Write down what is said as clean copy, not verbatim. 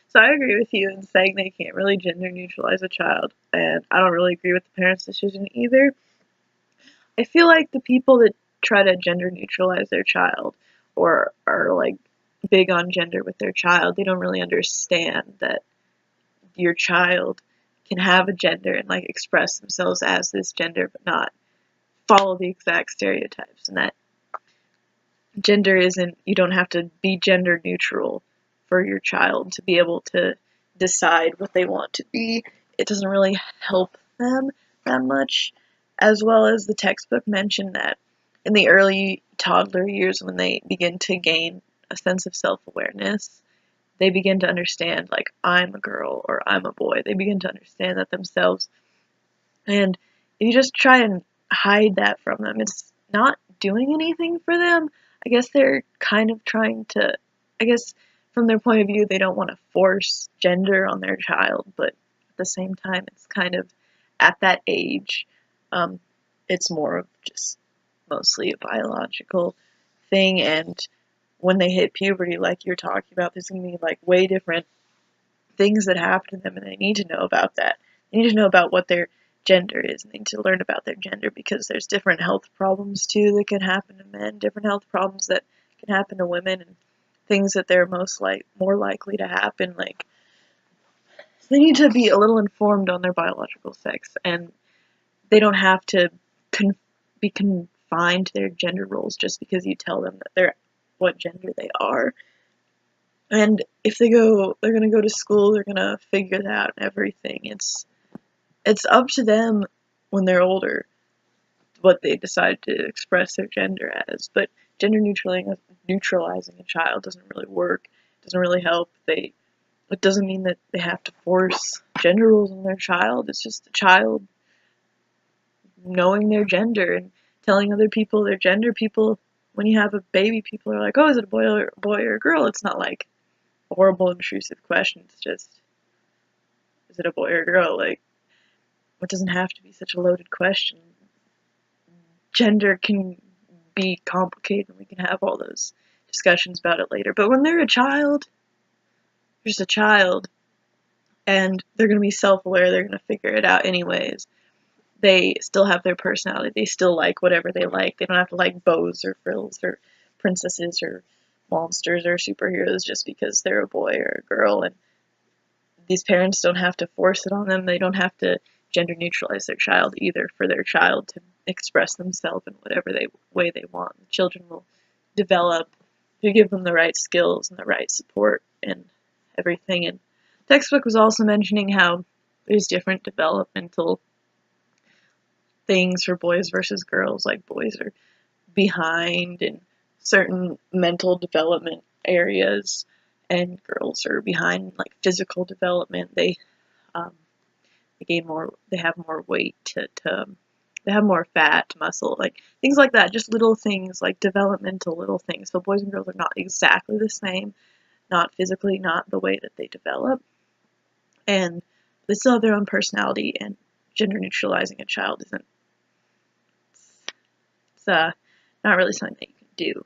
So I agree with you in saying they can't really gender neutralize a child, and I don't really agree with the parents' decision either. I feel like the people that try to gender neutralize their child or are like big on gender with their child, they don't really understand that your child can have a gender and like express themselves as this gender but not follow the exact stereotypes, and that gender isn't, you don't have to be gender neutral for your child to be able to decide what they want to be. It doesn't really help them that much, as well as the textbook mentioned that in the early toddler years when they begin to gain a sense of self-awareness, they begin to understand like I'm a girl or I'm a boy. They begin to understand that themselves. And if you just try and hide that from them, it's not doing anything for them. I guess they're kind of trying to, I guess from their point of view, they don't want to force gender on their child, but at the same time, it's kind of at that age, um, it's more of just mostly a biological thing. And when they hit puberty, like you're talking about, there's going to be like way different things that happen to them, and they need to know about that. They need to know about what their gender is. They need to learn about their gender because there's different health problems too that can happen to men, different health problems that can happen to women, and things that they're more likely to happen. Like they need to be a little informed on their biological sex, and they don't have to be confined to their gender roles just because you tell them that they're what gender they are. And if they're gonna go to school, they're gonna figure that out and everything. It's up to them when they're older what they decide to express their gender as. But gender neutralizing a child doesn't really work. Doesn't really help. It doesn't mean that they have to force gender roles on their child. It's just the child knowing their gender and telling other people their gender. People, when you have a baby, people are like, "Oh, is it a boy or a girl?" It's not like a horrible intrusive question. It's just, is it a boy or a girl? Like, it doesn't have to be such a loaded question. Gender can be complicated, and we can have all those discussions about it later. But when they're a child, they're just a child, and they're going to be self-aware. They're going to figure it out anyways. They still have their personality. They still like whatever they like. They don't have to like bows or frills or princesses or monsters or superheroes just because they're a boy or a girl. And these parents don't have to force it on them. They don't have to gender neutralize their child either for their child to express themselves in whatever way they want. The children will develop if you give them the right skills and the right support and everything. And the textbook was also mentioning how there's different developmental things for boys versus girls. Like boys are behind in certain mental development areas, and girls are behind like physical development. Um, they gain more. They have more weight to they have more fat, muscle, like things like that. Just little things, like developmental little things. So boys and girls are not exactly the same, not physically, not the way that they develop, and they still have their own personality. And gender neutralizing a child isn't. It's not really something that you can do.